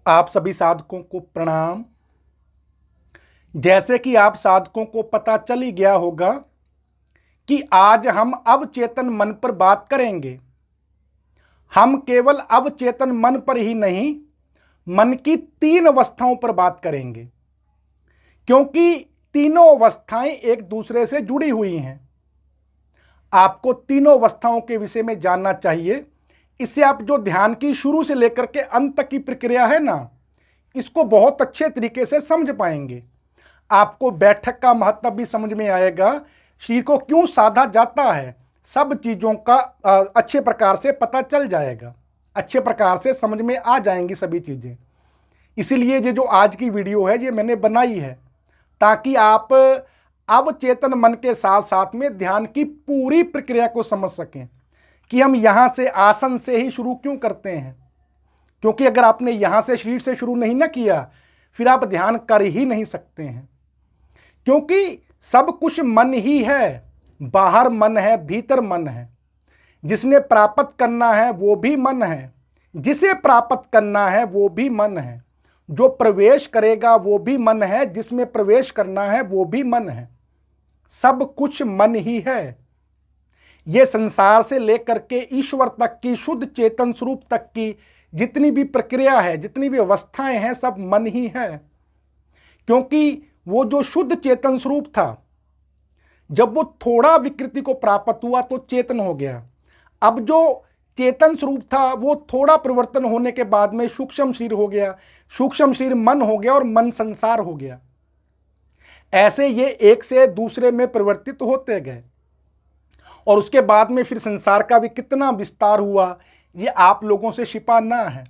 आप सभी साधकों को प्रणाम। जैसे कि आप साधकों को पता चल ही गया होगा कि आज हम अवचेतन मन पर बात करेंगे। हम केवल अवचेतन मन पर ही नहीं, मन की 3 अवस्थाओं पर बात करेंगे, क्योंकि तीनों अवस्थाएं एक दूसरे से जुड़ी हुई हैं। आपको तीनों अवस्थाओं के विषय में जानना चाहिए। इससे आप जो ध्यान की शुरू से लेकर के अंत तक की प्रक्रिया है ना, इसको बहुत अच्छे तरीके से समझ पाएंगे। आपको बैठक का महत्व भी समझ में आएगा, शरीर को क्यों साधा जाता है, सब चीज़ों का अच्छे प्रकार से पता चल जाएगा, अच्छे प्रकार से समझ में आ जाएंगी सभी चीज़ें। इसीलिए ये जो आज की वीडियो है ये मैंने बनाई है ताकि आप अवचेतन मन के साथ साथ में ध्यान की पूरी प्रक्रिया को समझ सकें कि हम यहाँ से आसन से ही शुरू क्यों करते हैं। क्योंकि अगर आपने यहाँ से शरीर से शुरू नहीं ना किया, फिर आप ध्यान कर ही नहीं सकते हैं। क्योंकि सब कुछ मन ही है, बाहर मन है, भीतर मन है। जिसने प्राप्त करना है वो भी मन है, जिसे प्राप्त करना है वो भी मन है, जो प्रवेश करेगा वो भी मन है, जिसमें प्रवेश करना है वो भी मन है। सब कुछ मन ही है। ये संसार से लेकर के ईश्वर तक की, शुद्ध चेतन स्वरूप तक की जितनी भी प्रक्रिया है, जितनी भी अवस्थाएं हैं, सब मन ही है। क्योंकि वो जो शुद्ध चेतन स्वरूप था, जब वो थोड़ा विकृति को प्राप्त हुआ तो चेतन हो गया। अब जो चेतन स्वरूप था वो थोड़ा परिवर्तन होने के बाद में सूक्ष्म शरीर हो गया, सूक्ष्म शरीर मन हो गया और मन संसार हो गया। ऐसे ये एक से दूसरे में परिवर्तित होते गए और उसके बाद में फिर संसार का भी कितना विस्तार हुआ ये आप लोगों से छिपा ना है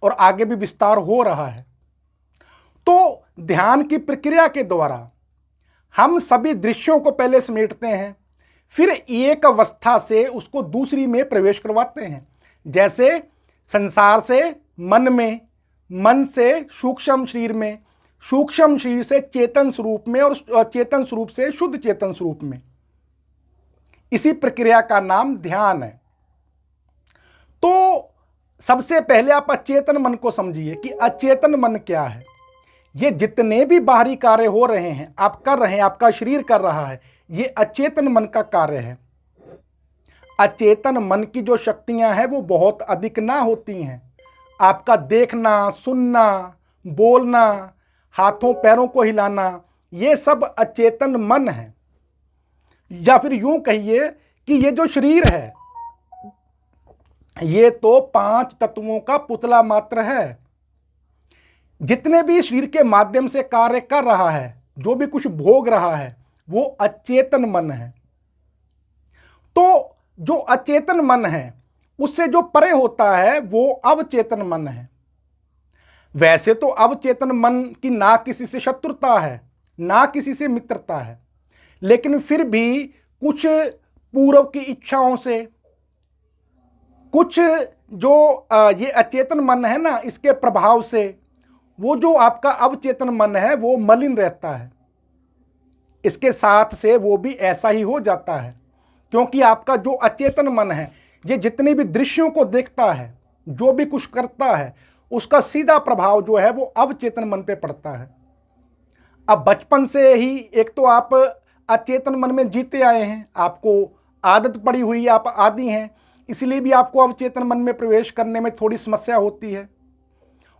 और आगे भी विस्तार हो रहा है। तो ध्यान की प्रक्रिया के द्वारा हम सभी दृश्यों को पहले समेटते हैं, फिर एक अवस्था से उसको दूसरी में प्रवेश करवाते हैं। जैसे संसार से मन में, मन से सूक्ष्म शरीर में, सूक्ष्म शरीर से चेतन स्वरूप में और चेतन स्वरूप से शुद्ध चेतन स्वरूप में। इसी प्रक्रिया का नाम ध्यान है। तो सबसे पहले आप अचेतन मन को समझिए कि अचेतन मन क्या है। ये जितने भी बाहरी कार्य हो रहे हैं, आप कर रहे हैं, आपका शरीर कर रहा है, ये अचेतन मन का कार्य है। अचेतन मन की जो शक्तियां हैं वो बहुत अधिक ना होती हैं। आपका देखना, सुनना, बोलना, हाथों पैरों को हिलाना, ये सब अचेतन मन है। या फिर यूं कहिए कि ये जो शरीर है ये तो 5 तत्वों का पुतला मात्र है। जितने भी शरीर के माध्यम से कार्य कर रहा है, जो भी कुछ भोग रहा है, वो अचेतन मन है। तो जो अचेतन मन है उससे जो परे होता है वो अवचेतन मन है। वैसे तो अवचेतन मन की ना किसी से शत्रुता है, ना किसी से मित्रता है, लेकिन फिर भी कुछ पूर्व की इच्छाओं से, कुछ जो ये अचेतन मन है ना, इसके प्रभाव से वो जो आपका अवचेतन मन है वो मलिन रहता है। इसके साथ से वो भी ऐसा ही हो जाता है। क्योंकि आपका जो अचेतन मन है ये जितने भी दृश्यों को देखता है, जो भी कुछ करता है, उसका सीधा प्रभाव जो है वो अवचेतन मन पे पड़ता है। अब बचपन से ही एक तो आप अचेतन मन में जीते आए हैं, आपको आदत पड़ी हुई, आप आदी हैं, इसलिए भी आपको अवचेतन मन में प्रवेश करने में थोड़ी समस्या होती है।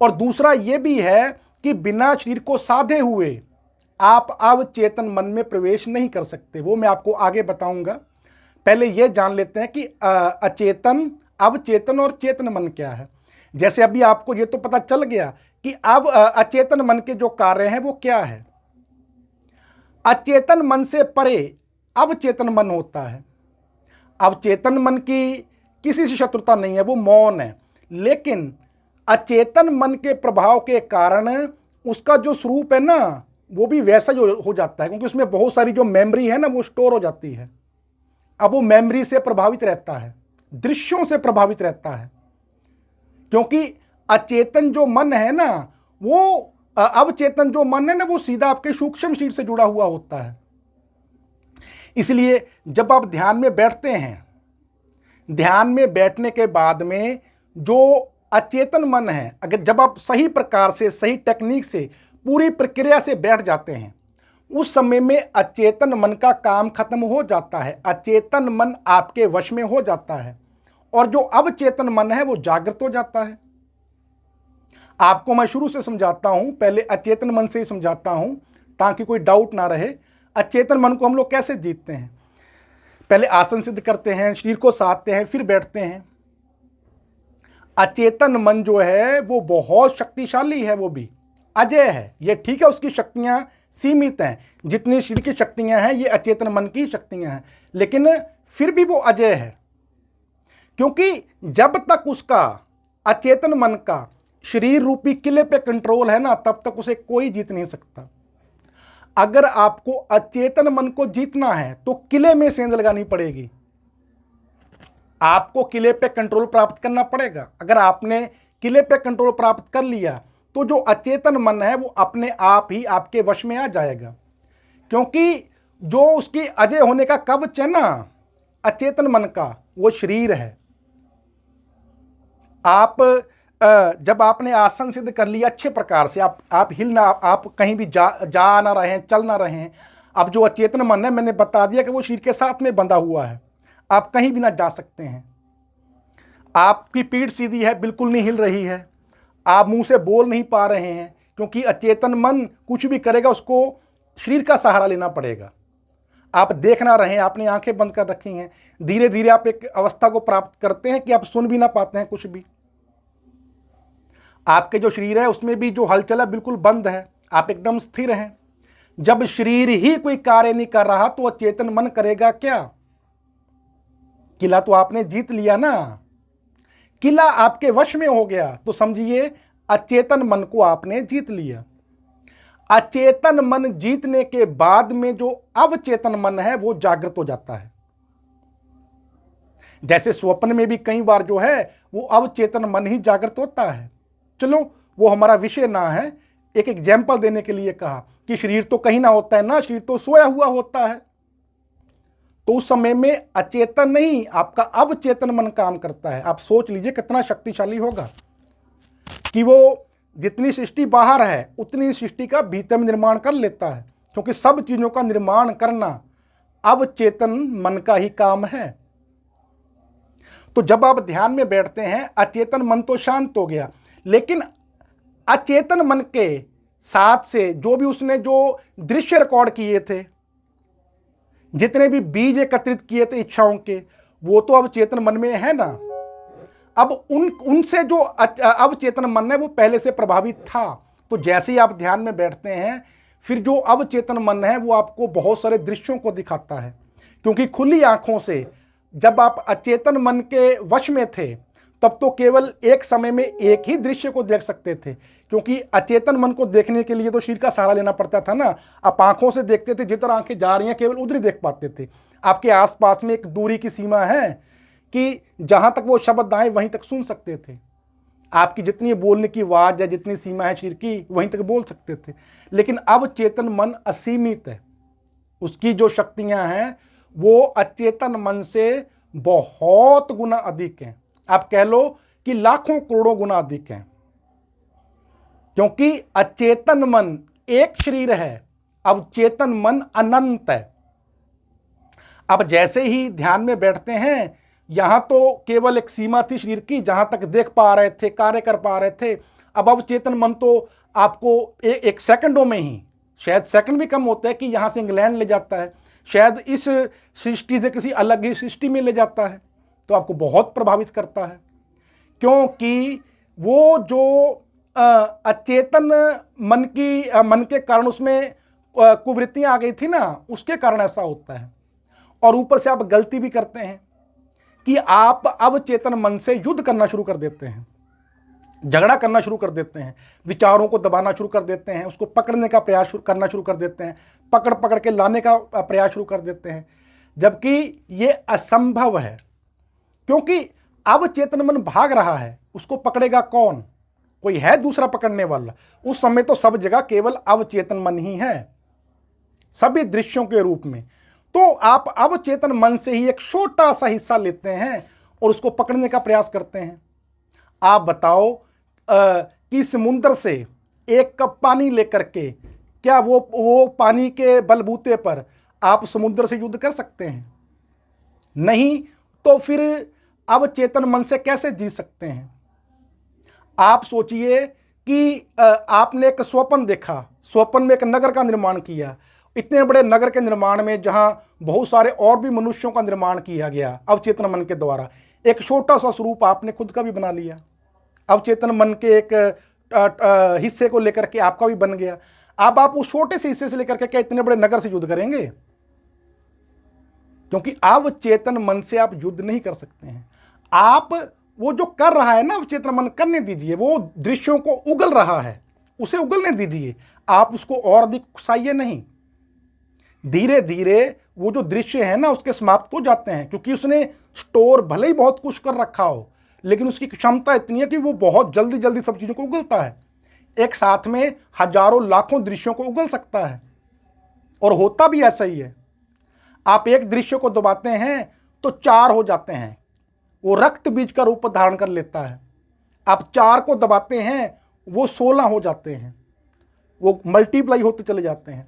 और दूसरा ये भी है कि बिना शरीर को साधे हुए आप अवचेतन मन में प्रवेश नहीं कर सकते। वो मैं आपको आगे बताऊंगा। पहले ये जान लेते हैं कि अचेतन, अवचेतन और चेतन मन क्या है। जैसे अभी आपको ये तो पता चल गया कि अब अचेतन मन के जो कार्य हैं वो क्या है। अचेतन मन से परे अवचेतन मन होता है। अवचेतन मन की किसी से शत्रुता नहीं है, वो मौन है। लेकिन अचेतन मन के प्रभाव के कारण उसका जो स्वरूप है ना वो भी वैसा जो हो जाता है, क्योंकि उसमें बहुत सारी जो मेमोरी है ना वो स्टोर हो जाती है। अब वो मेमोरी से प्रभावित रहता है, दृश्यों से प्रभावित रहता है। क्योंकि अचेतन जो मन है ना, वो अवचेतन जो मन है ना वो सीधा आपके सूक्ष्म शरीर से जुड़ा हुआ होता है। इसलिए जब आप ध्यान में बैठते हैं, ध्यान में बैठने के बाद में जो अचेतन मन है, अगर जब आप सही प्रकार से, सही टेक्निक से, पूरी प्रक्रिया से बैठ जाते हैं, उस समय में अचेतन मन का काम खत्म हो जाता है, अचेतन मन आपके वश में हो जाता है और जो अवचेतन मन है वो जागृत हो जाता है। आपको मैं शुरू से समझाता हूं, पहले अचेतन मन से ही समझाता हूं ताकि कोई डाउट ना रहे। अचेतन मन को हम लोग कैसे जीतते हैं? पहले आसन सिद्ध करते हैं, शरीर को साधते हैं, फिर बैठते हैं। अचेतन मन जो है वो बहुत शक्तिशाली है, वो भी अजय है। ये ठीक है, उसकी शक्तियां सीमित हैं, जितनी शरीर की शक्तियां हैं ये अचेतन मन की शक्तियां हैं, लेकिन फिर भी वो अजय है, क्योंकि जब तक उसका अचेतन मन का शरीर रूपी किले पे कंट्रोल है ना, तब तक उसे कोई जीत नहीं सकता। अगर आपको अचेतन मन को जीतना है तो किले में सेंध लगानी पड़ेगी, आपको किले पे कंट्रोल प्राप्त करना पड़ेगा। अगर आपने किले पे कंट्रोल प्राप्त कर लिया तो जो अचेतन मन है वो अपने आप ही आपके वश में आ जाएगा, क्योंकि जो उसकी अजय होने का कवच है ना अचेतन मन का, वो शरीर है। आप जब आपने आसन सिद्ध कर लिया अच्छे प्रकार से, आप हिलना, आप कहीं भी जा ना रहे हैं, चल ना रहे हैं, अब जो अचेतन मन है मैंने बता दिया कि वो शरीर के साथ में बंधा हुआ है, आप कहीं भी ना जा सकते हैं। आपकी पीठ सीधी है, बिल्कुल नहीं हिल रही है, आप मुंह से बोल नहीं पा रहे हैं, क्योंकि अचेतन मन कुछ भी करेगा उसको शरीर का सहारा लेना पड़ेगा। आप देख ना रहे हैं, आपने आंखें बंद कर रखी हैं, धीरे धीरे आप एक अवस्था को प्राप्त करते हैं कि आप सुन भी ना पाते हैं कुछ भी। आपके जो शरीर है उसमें भी जो हलचल है बिल्कुल बंद है, आप एकदम स्थिर हैं। जब शरीर ही कोई कार्य नहीं कर रहा तो अचेतन मन करेगा क्या? किला तो आपने जीत लिया ना, किला आपके वश में हो गया, तो समझिए अचेतन मन को आपने जीत लिया। अचेतन मन जीतने के बाद में जो अवचेतन मन है वो जागृत हो जाता है। जैसे स्वप्न में भी कई बार जो है वो अवचेतन मन ही जागृत होता है। चलो वो हमारा विषय ना है, एक एग्जाम्पल देने के लिए कहा कि शरीर तो कहीं ना होता है ना, शरीर तो सोया हुआ होता है, तो उस समय में अचेतन नहीं आपका अवचेतन मन काम करता है। आप सोच लीजिए कितना शक्तिशाली होगा कि वो जितनी सृष्टि बाहर है उतनी सृष्टि का भीतर में निर्माण कर लेता है, क्योंकि सब चीजों का निर्माण करना अवचेतन मन का ही काम है। तो जब आप ध्यान में बैठते हैं अचेतन मन तो शांत हो गया, लेकिन अचेतन मन के साथ से जो भी उसने जो दृश्य रिकॉर्ड किए थे, जितने भी बीज एकत्रित किए थे इच्छाओं के, वो तो अवचेतन मन में है ना। अब उनसे जो अवचेतन मन है वो पहले से प्रभावित था, तो जैसे ही आप ध्यान में बैठते हैं फिर जो अवचेतन मन है वो आपको बहुत सारे दृश्यों को दिखाता है, क्योंकि खुली आंखों से जब आप अचेतन मन के वश में थे तब तो केवल एक समय में एक ही दृश्य को देख सकते थे, क्योंकि अचेतन मन को देखने के लिए तो शरीर का सहारा लेना पड़ता था ना। आप आंखों से देखते थे, जिधर आंखें जा रही हैं केवल उधर ही देख पाते थे। आपके आसपास में एक दूरी की सीमा है कि जहां तक वो शब्द आए वहीं तक सुन सकते थे। आपकी जितनी बोलने की आवाज है, जितनी सीमा है शरीर की, वहीं तक बोल सकते थे। लेकिन अब चेतन मन असीमित है, उसकी जो शक्तियां हैं वो अचेतन मन से बहुत गुना अधिक हैं। आप कह लो कि लाखों करोड़ों गुना अधिक हैं, क्योंकि अचेतन मन एक शरीर है, अवचेतन मन अनंत है। अब जैसे ही ध्यान में बैठते हैं, यहां तो केवल एक सीमा थी शरीर की, जहां तक देख पा रहे थे, कार्य कर पा रहे थे। अब अवचेतन मन तो आपको एक सेकंडों में ही, शायद सेकंड भी कम होता है, कि यहां से इंग्लैंड ले जाता है, शायद इस सृष्टि से किसी अलग ही सृष्टि में ले जाता है, तो आपको बहुत प्रभावित करता है। क्योंकि वो जो अचेतन मन के कारण उसमें कुवृत्तियां आ गई थी ना, उसके कारण ऐसा होता है। और ऊपर से आप गलती भी करते हैं कि आप अवचेतन मन से युद्ध करना शुरू कर देते हैं, झगड़ा करना शुरू कर देते हैं, विचारों को दबाना शुरू कर देते हैं, उसको पकड़ने का प्रयास करना शुरू कर देते हैं, पकड़ पकड़ के लाने का प्रयास शुरू कर देते हैं, जबकि ये असंभव है। क्योंकि अवचेतन मन भाग रहा है, उसको पकड़ेगा कौन? कोई है दूसरा पकड़ने वाला? उस समय तो सब जगह केवल अवचेतन मन ही है, सभी दृश्यों के रूप में। तो आप अवचेतन मन से ही एक छोटा सा हिस्सा लेते हैं और उसको पकड़ने का प्रयास करते हैं। आप बताओ कि समुद्र से एक कप पानी लेकर के क्या वो पानी के बलबूते पर आप समुद्र से युद्ध कर सकते हैं? नहीं। तो फिर अवचेतन मन से कैसे जी सकते हैं? आप सोचिए कि आपने एक स्वप्न देखा, स्वप्न में एक नगर का निर्माण किया। इतने बड़े नगर के निर्माण में जहां बहुत सारे और भी मनुष्यों का निर्माण किया गया अवचेतन मन के द्वारा, एक छोटा सा स्वरूप आपने खुद का भी बना लिया। अवचेतन मन के एक हिस्से को लेकर के आपका भी बन गया। अब आप उस छोटे से हिस्से से लेकर के क्या इतने बड़े नगर से युद्ध करेंगे? क्योंकि अवचेतन मन से आप युद्ध नहीं कर सकते हैं। आप वो जो कर रहा है ना, अवचेतन मन करने दीजिए। वो दृश्यों को उगल रहा है, उसे उगलने दीजिए। आप उसको और अधिक उकसाइए नहीं। धीरे धीरे वो जो दृश्य है ना उसके समाप्त हो जाते हैं, क्योंकि उसने स्टोर भले ही बहुत कुछ कर रखा हो, लेकिन उसकी क्षमता इतनी है कि वो बहुत जल्दी जल्दी सब चीज़ों को उगलता है। एक साथ में हजारों लाखों दृश्यों को उगल सकता है, और होता भी ऐसा ही है। आप एक दृश्य को दबाते हैं तो 4 हो जाते हैं, वो रक्त बीज का रूप धारण कर लेता है। आप 4 को दबाते हैं वो 16 हो जाते हैं, वो मल्टीप्लाई होते चले जाते हैं।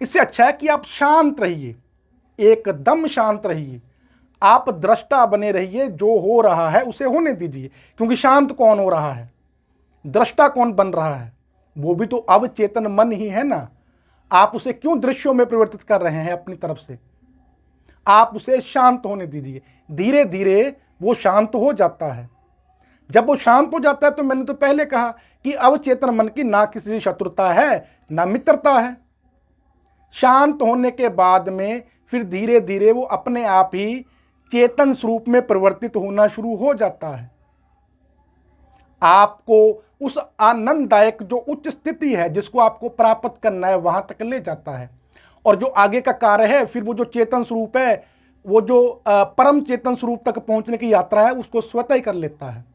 इससे अच्छा है कि आप शांत रहिए, एकदम शांत रहिए। आप दृष्टा बने रहिए, जो हो रहा है उसे होने दीजिए। क्योंकि शांत कौन हो रहा है, दृष्टा कौन बन रहा है? वो भी तो अवचेतन मन ही है ना। आप उसे क्यों दृश्यों में परिवर्तित कर रहे हैं अपनी तरफ से? आप उसे शांत होने दीजिए। धीरे धीरे वो शांत हो जाता है। जब वो शांत हो जाता है तो मैंने तो पहले कहा कि अवचेतन मन की ना किसी से शत्रुता है ना मित्रता है। शांत होने के बाद में फिर धीरे धीरे वो अपने आप ही चेतन स्वरूप में परिवर्तित होना शुरू हो जाता है। आपको उस आनंददायक जो उच्च स्थिति है जिसको आपको प्राप्त करना है वहां तक ले जाता है। और जो आगे का कार्य है, फिर वो जो चेतन स्वरूप है, वो जो परम चेतन स्वरूप तक पहुंचने की यात्रा है, उसको स्वतः ही कर लेता है।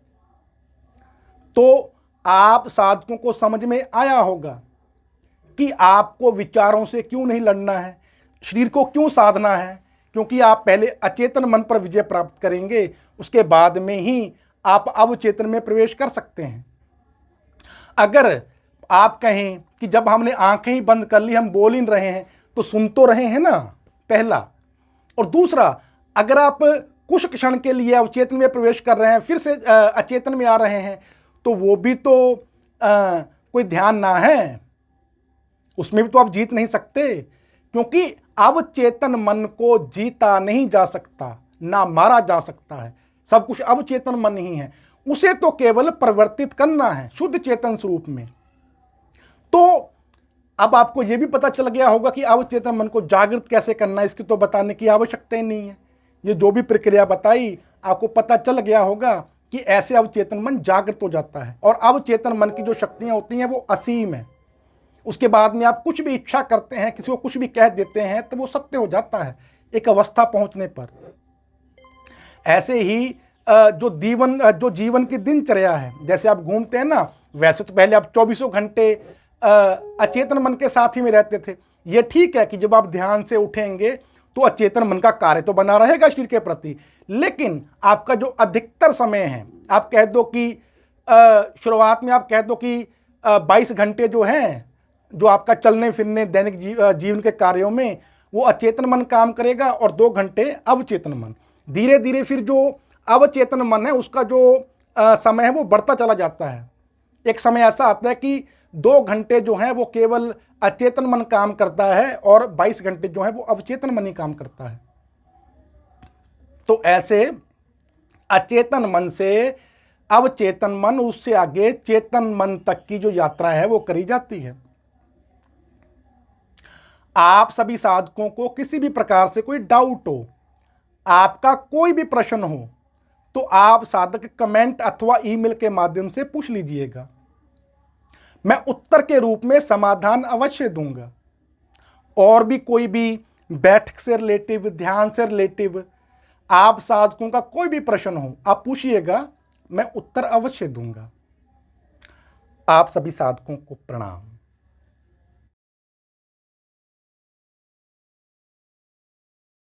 तो आप साधकों को समझ में आया होगा कि आपको विचारों से क्यों नहीं लड़ना है, शरीर को क्यों साधना है। क्योंकि आप पहले अचेतन मन पर विजय प्राप्त करेंगे, उसके बाद में ही आप अवचेतन में प्रवेश कर सकते हैं। अगर आप कहें कि जब हमने आंखें ही बंद कर ली, हम बोल ही रहे हैं, तो सुन तो रहे हैं ना, पहला। और दूसरा, अगर आप कुछ क्षण के लिए अवचेतन में प्रवेश कर रहे हैं, फिर से अचेतन में आ रहे हैं, तो वो भी तो कोई ध्यान ना है, उसमें भी तो आप जीत नहीं सकते। क्योंकि अवचेतन मन को जीता नहीं जा सकता, ना मारा जा सकता है। सब कुछ अवचेतन मन ही है, उसे तो केवल परिवर्तित करना है शुद्ध चेतन स्वरूप में। तो अब आपको यह भी पता चल गया होगा कि अवचेतन मन को जागृत कैसे करना है, इसकी तो बताने की आवश्यकता ही नहीं है। ये जो भी प्रक्रिया बताई, आपको पता चल गया होगा कि ऐसे अवचेतन मन जागृत हो जाता है। और अवचेतन मन की जो शक्तियां होती हैं वो असीम है। उसके बाद में आप कुछ भी इच्छा करते हैं, किसी को कुछ भी कह देते हैं, तो वो सत्य हो जाता है एक अवस्था पहुंचने पर। ऐसे ही जो जीवन की दिनचर्या है, जैसे आप घूमते हैं ना, वैसे तो पहले आप 24 घंटे अचेतन मन के साथ ही में रहते थे। ये ठीक है कि जब आप ध्यान से उठेंगे तो अचेतन मन का कार्य तो बना रहेगा शरीर के प्रति, लेकिन आपका जो अधिकतर समय है, आप कह दो कि शुरुआत में आप कह दो कि 22 घंटे जो हैं, जो आपका चलने फिरने दैनिक जीवन के कार्यों में, वो अचेतन मन काम करेगा और 2 घंटे अवचेतन मन। धीरे धीरे फिर जो अवचेतन मन है उसका जो समय है वो बढ़ता चला जाता है। एक समय ऐसा आता है कि 2 घंटे जो हैं वो केवल अचेतन मन काम करता है और 22 घंटे जो है वो अवचेतन मन ही काम करता है। तो ऐसे अचेतन मन से अवचेतन मन, उससे आगे चेतन मन तक की जो यात्रा है वो करी जाती है। आप सभी साधकों को किसी भी प्रकार से कोई डाउट हो, आपका कोई भी प्रश्न हो, तो आप साधक कमेंट अथवा ईमेल के माध्यम से पूछ लीजिएगा। मैं उत्तर के रूप में समाधान अवश्य दूंगा। और भी कोई भी बैठक से रिलेटिव, ध्यान से रिलेटिव आप साधकों का कोई भी प्रश्न हो, आप पूछिएगा, मैं उत्तर अवश्य दूंगा। आप सभी साधकों को प्रणाम।